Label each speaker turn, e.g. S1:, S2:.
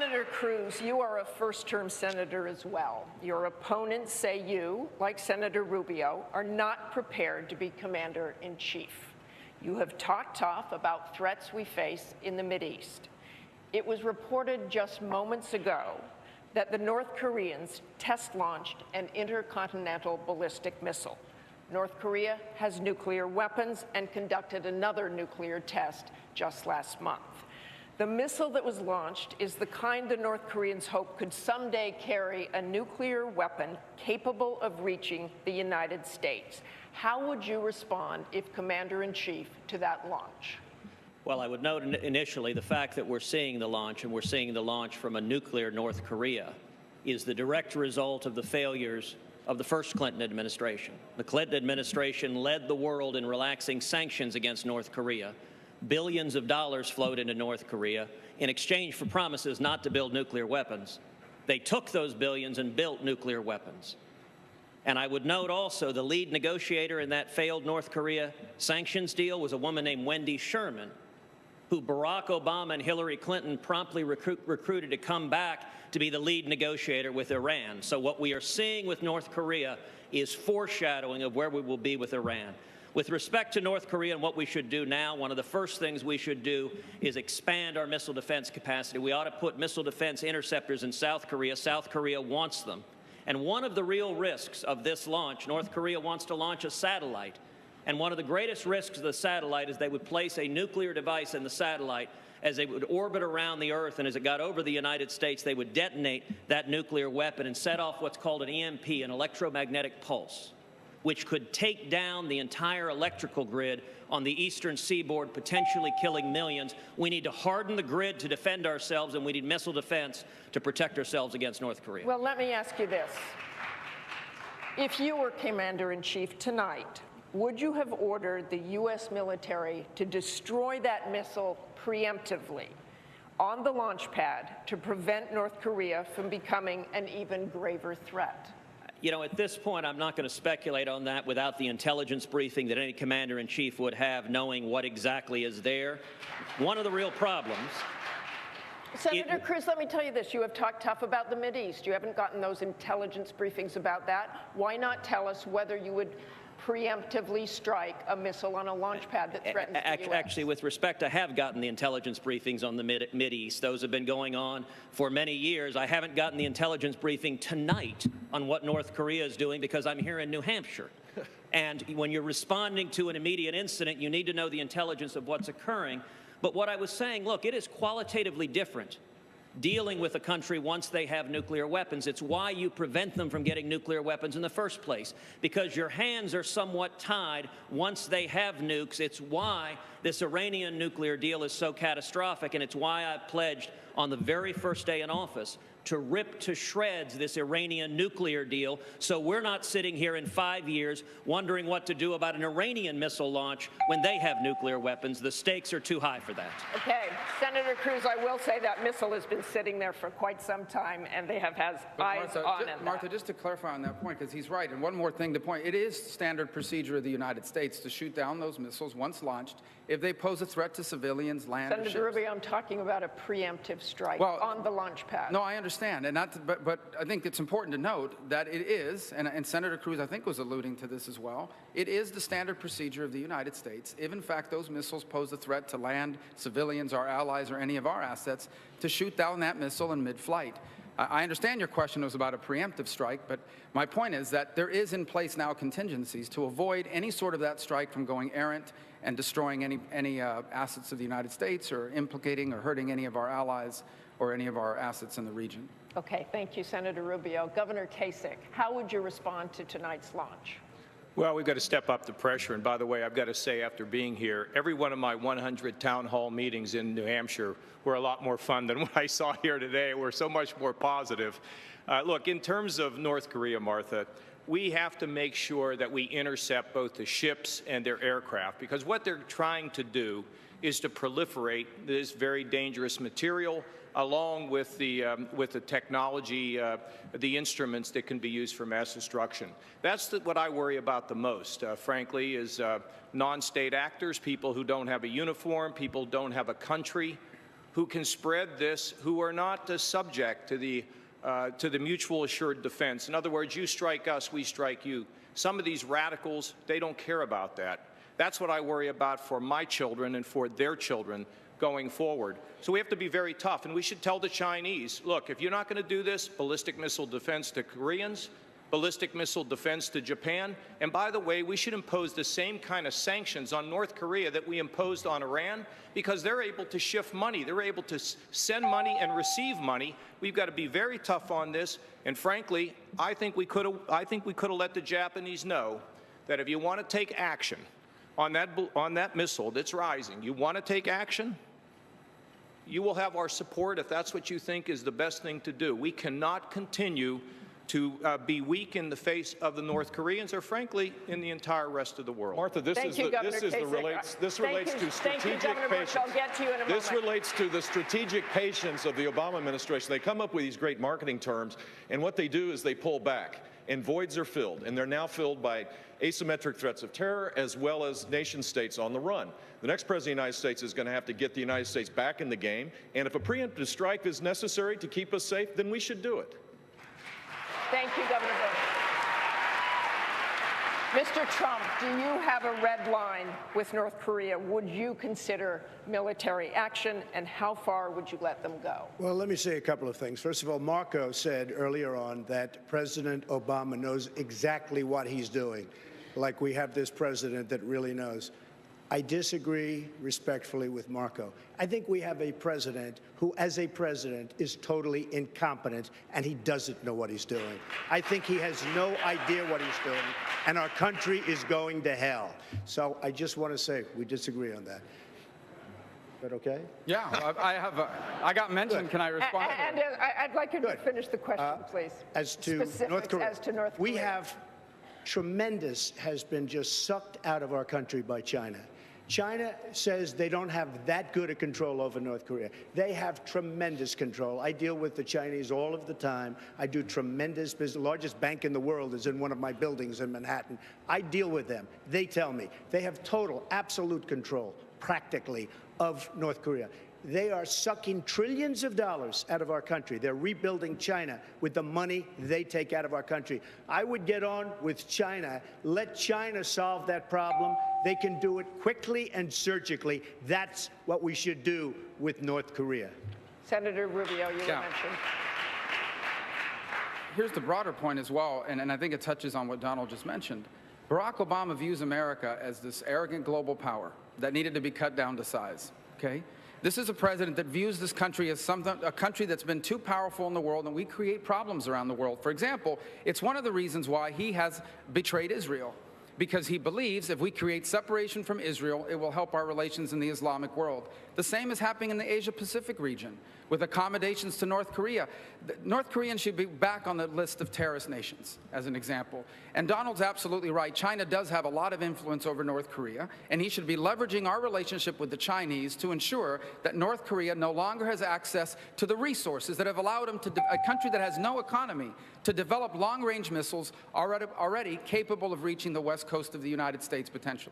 S1: Senator Cruz, you are a first-term senator as well. Your opponents say you, like Senator Rubio, are not prepared to be commander-in-chief. You have talked tough about threats we face in the Mideast. It was reported just moments ago that the North Koreans test-launched an intercontinental ballistic missile. North Korea has nuclear weapons and conducted another nuclear test just last month. The missile that was launched is the kind the North Koreans hope could someday carry a nuclear weapon capable of reaching the United States. How would you respond if commander-in-chief to that launch?
S2: Well, I would note initially the fact that we're seeing the launch, and we're seeing the launch from a nuclear North Korea, is the direct result of the failures of the first Clinton administration. The Clinton administration led the world in relaxing sanctions against North Korea. Billions of dollars flowed into North Korea in exchange for promises not to build nuclear weapons. They took those billions and built nuclear weapons. And I would note also the lead negotiator in that failed North Korea sanctions deal was a woman named Wendy Sherman, who Barack Obama and Hillary Clinton promptly recruited to come back to be the lead negotiator with Iran. So what we are seeing with North Korea is foreshadowing of where we will be with Iran. With respect to North Korea and what we should do now, one of the first things we should do is expand our missile defense capacity. We ought to put missile defense interceptors in South Korea. South Korea wants them. And one of the real risks of this launch, North Korea wants to launch a satellite. And one of the greatest risks of the satellite is they would place a nuclear device in the satellite as it would orbit around the Earth, and as it got over the United States, they would detonate that nuclear weapon and set off what's called an EMP, an electromagnetic pulse, which could take down the entire electrical grid on the eastern seaboard, potentially killing millions. We need to harden the grid to defend ourselves, and we need missile defense to protect ourselves against North Korea.
S1: Well, let me ask you this. If you were commander-in-chief tonight, would you have ordered the U.S. military to destroy that missile preemptively on the launch pad to prevent North Korea from becoming an even graver threat?
S2: You know, at this point, I'm not going to speculate on that without the intelligence briefing that any commander-in-chief would have, knowing what exactly is there. One of the real problems...
S1: Senator Cruz, let me tell you this. You have talked tough about the Mideast. You haven't gotten those intelligence briefings about that. Why not tell us whether you would preemptively strike a missile on a launch pad that threatens the U.S.?
S2: Actually, with respect, I have gotten the intelligence briefings on the Mideast. Those have been going on for many years. I haven't gotten the intelligence briefing tonight on what North Korea is doing because I'm here in New Hampshire. And when you're responding to an immediate incident, you need to know the intelligence of what's occurring. But what I was saying, look, it is qualitatively different dealing with a country once they have nuclear weapons. It's why you prevent them from getting nuclear weapons in the first place, because your hands are somewhat tied once they have nukes. It's why this Iranian nuclear deal is so catastrophic, and it's why I pledged on the very first day in office to rip to shreds this Iranian nuclear deal, so we're not sitting here in 5 years wondering what to do about an Iranian missile launch when they have nuclear weapons. The stakes are too high for that.
S1: Okay, Senator Cruz, I will say that missile has been sitting there for quite some time, and they have had eyes on it.
S3: Martha, just to clarify on that point, because he's right, and one more thing to point, it is standard procedure of the United States to shoot down those missiles once launched if they pose a threat to civilians, land, or ships.
S1: Senator Rubio, I'm talking about a preemptive strike on the launch pad.
S3: No, I understand, and but I think it's important to note that it is, and Senator Cruz I think was alluding to this as well, it is the standard procedure of the United States, if in fact those missiles pose a threat to land, civilians, our allies, or any of our assets, to shoot down that missile in mid-flight. I understand your question was about a preemptive strike, but my point is that there is in place now contingencies to avoid any sort of that strike from going errant and destroying any assets of the United States or implicating or hurting any of our allies or any of our assets in the region.
S1: Okay, thank you, Senator Rubio. Governor Kasich, how would you respond to tonight's launch?
S4: Well, we've got to step up the pressure. And by the way, I've got to say, after being here, every one of my 100 town hall meetings in New Hampshire were a lot more fun than what I saw here today. We're so much more positive. Look, in terms of North Korea, Martha, we have to make sure that we intercept both the ships and their aircraft, because what they're trying to do is to proliferate this very dangerous material along with the technology, the instruments that can be used for mass destruction. That's what I worry about the most, frankly, is non-state actors, people who don't have a uniform, people who don't have a country, who can spread this, who are not subject to the mutual assured defense. In other words, you strike us, we strike you. Some of these radicals, they don't care about that. That's what I worry about for my children and for their children going forward. So we have to be very tough, and we should tell the Chinese, look, if you're not going to do this, ballistic missile defense to Koreans, ballistic missile defense to Japan, and by the way, we should impose the same kind of sanctions on North Korea that we imposed on Iran, because they're able to shift money. They're able to send money and receive money. We've got to be very tough on this, and frankly, I think we could have let the Japanese know that if you want to take action on that missile that's rising, you want to take action, you will have our support if that's what you think is the best thing to do. We cannot continue to be weak in the face of the North Koreans, or frankly, in the entire rest of the world.
S5: Martha, this relates to strategic patience.
S1: I'll get to you in a moment.
S5: This relates to the strategic patience of the Obama administration. They come up with these great marketing terms, and what they do is they pull back, and voids are filled, and they're now filled by asymmetric threats of terror as well as nation states on the run. The next president of the United States is going to have to get the United States back in the game, and if a preemptive strike is necessary to keep us safe, then we should do it.
S1: Thank you, Governor Burns. Mr. Trump, do you have a red line with North Korea? Would you consider military action, and how far would you let them go?
S6: Well, let me say a couple of things. First of all, Marco said earlier on that President Obama knows exactly what he's doing, like we have this president that really knows. I disagree respectfully with Marco. I think we have a president who, as a president, is totally incompetent, and he doesn't know what he's doing. I think he has no idea what he's doing, and our country is going to hell. So I just want to say we disagree on that. Is that okay?
S3: Yeah, I got mentioned.
S6: Good.
S3: Can I respond?
S1: And I'd like you to finish the question, please.
S6: As to
S1: Specifics
S6: North Korea,
S1: as to North
S6: we
S1: Korea.
S6: have tremendous has been just sucked out of our country by China. China says they don't have that good a control over North Korea. They have tremendous control. I deal with the Chinese all of the time. I do tremendous business. The largest bank in the world is in one of my buildings in Manhattan. I deal with them. They tell me they have total, absolute control, practically, of North Korea. They are sucking trillions of dollars out of our country. They're rebuilding China with the money they take out of our country. I would get on with China. Let China solve that problem. They can do it quickly and surgically. That's what we should do with North Korea.
S1: Senator Rubio, you were mentioned.
S3: Here's the broader point as well, and I think it touches on what Donald just mentioned. Barack Obama views America as this arrogant global power that needed to be cut down to size, okay? This is a president that views this country as a country that's been too powerful in the world, and we create problems around the world. For example, it's one of the reasons why he has betrayed Israel, because he believes if we create separation from Israel, it will help our relations in the Islamic world. The same is happening in the Asia-Pacific region with accommodations to North Korea. North Koreans should be back on the list of terrorist nations, as an example. And Donald's absolutely right. China does have a lot of influence over North Korea, and he should be leveraging our relationship with the Chinese to ensure that North Korea no longer has access to the resources that have allowed him to, a country that has no economy, to develop long-range missiles already capable of reaching the west coast of the United States potentially.